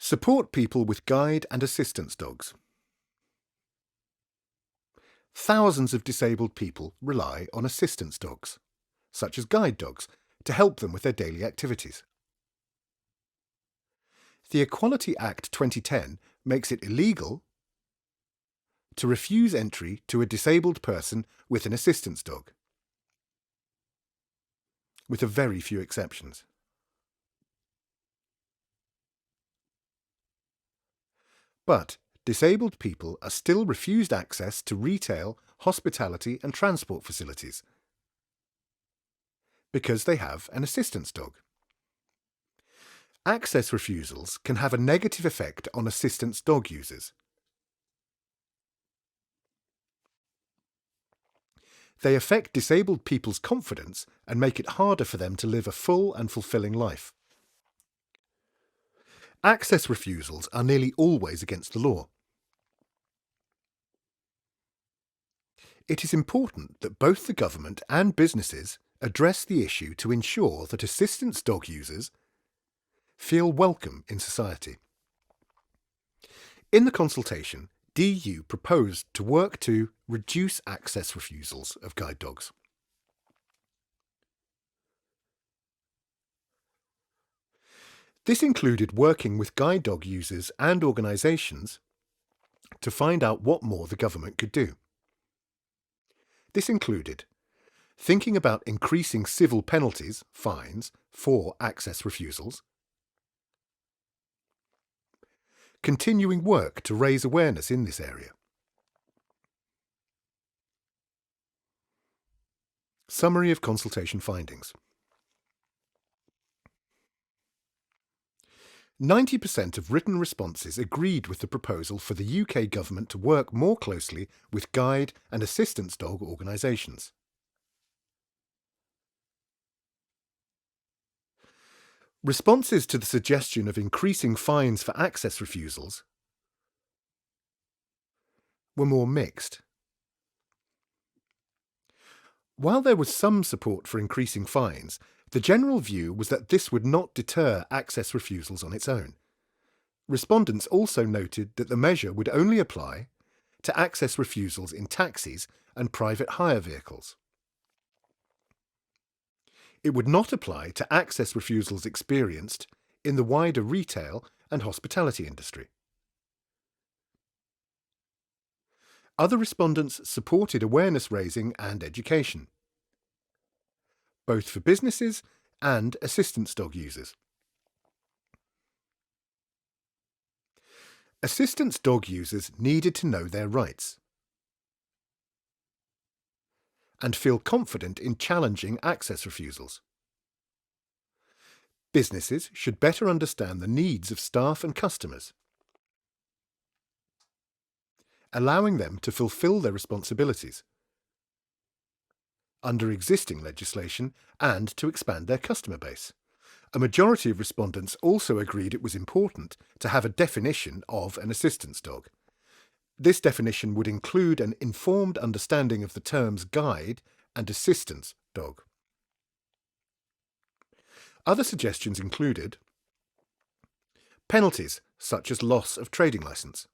Support people with guide and assistance dogs. Thousands of disabled people rely on assistance dogs, such as guide dogs, to help them with their daily activities. The Equality Act 2010 makes it illegal to refuse entry to a disabled person with an assistance dog, with a very few exceptions. But disabled people are still refused access to retail, hospitality and transport facilities because they have an assistance dog. Access refusals can have a negative effect on assistance dog users. They affect disabled people's confidence and make it harder for them to live a full and fulfilling life. Access refusals are nearly always against the law. It is important that both the government and businesses address the issue to ensure that assistance dog users feel welcome in society. In the consultation, DU proposed to work to reduce access refusals of guide dogs. This included working with guide dog users and organisations to find out what more the government could do. This included thinking about increasing civil penalties, fines, for access refusals, continuing work to raise awareness in this area. Summary of consultation findings. 90% of written responses agreed with the proposal for the UK government to work more closely with guide and assistance dog organisations. Responses to the suggestion of increasing fines for access refusals were more mixed. While there was some support for increasing fines, the general view was that this would not deter access refusals on its own. Respondents also noted that the measure would only apply to access refusals in taxis and private hire vehicles. It would not apply to access refusals experienced in the wider retail and hospitality industry. Other respondents supported awareness raising and education, both for businesses and assistance dog users. Assistance dog users needed to know their rights and feel confident in challenging access refusals. Businesses should better understand the needs of staff and customers, allowing them to fulfil their responsibilities under existing legislation and to expand their customer base. A majority of respondents also agreed it was important to have a definition of an assistance dog. This definition would include an informed understanding of the terms guide and assistance dog. Other suggestions included penalties such as loss of trading licence,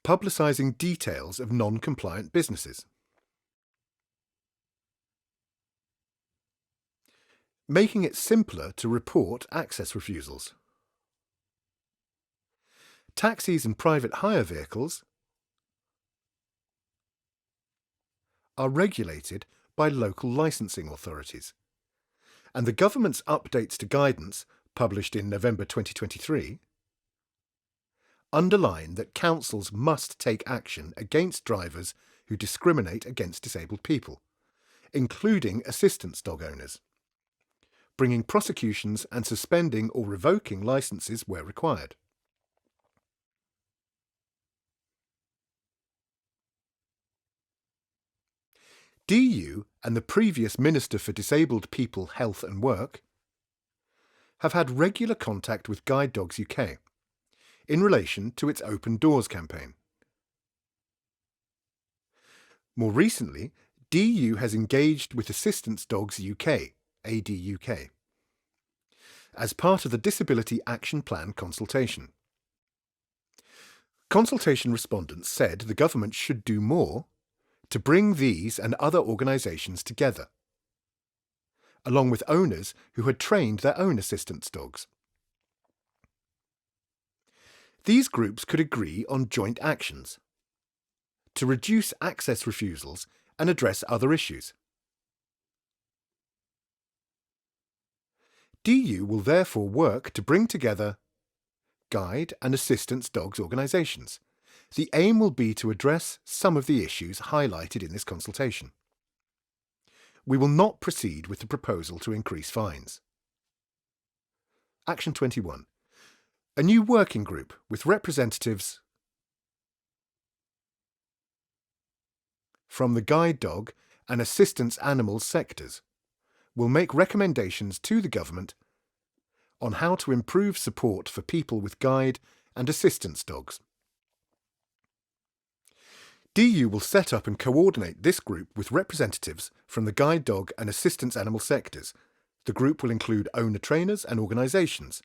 publicising details of non-compliant businesses, making it simpler to report access refusals. Taxis and private hire vehicles are regulated by local licensing authorities, and the government's updates to guidance, published in November 2023, underline that councils must take action against drivers who discriminate against disabled people, including assistance dog owners, bringing prosecutions and suspending or revoking licences where required. DU and the previous Minister for Disabled People, Health and Work have had regular contact with Guide Dogs UK in relation to its Open Doors campaign. More recently, DU has engaged with Assistance Dogs UK, ADUK. as part of the Disability Action Plan consultation. Consultation respondents said the government should do more to bring these and other organisations together, along with owners who had trained their own assistance dogs. These groups could agree on joint actions to reduce access refusals and address other issues. DU will therefore work to bring together guide and assistance dogs organisations. The aim will be to address some of the issues highlighted in this consultation. We will not proceed with the proposal to increase fines. Action 21. A new working group with representatives from the guide dog and assistance animals sectors will make recommendations to the government on how to improve support for people with guide and assistance dogs. DU will set up and coordinate this group with representatives from the guide dog and assistance animal sectors. The group will include owner trainers and organisations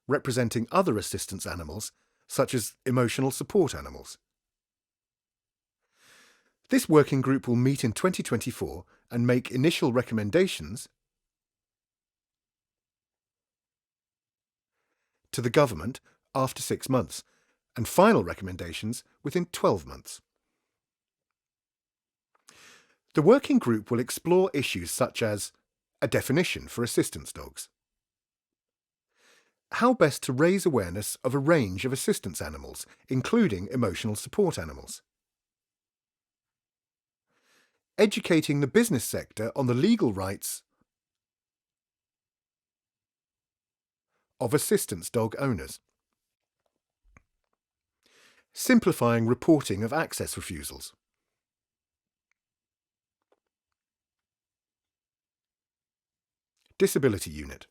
representing other assistance animals, such as emotional support animals. This working group will meet in 2024 and make initial recommendations to the government after 6 months, and final recommendations within 12 months. The working group will explore issues such as a definition for assistance dogs, how best to raise awareness of a range of assistance animals, including emotional support animals, educating the business sector on the legal rights of assistance dog owners, simplifying reporting of access refusals, Disability Unit.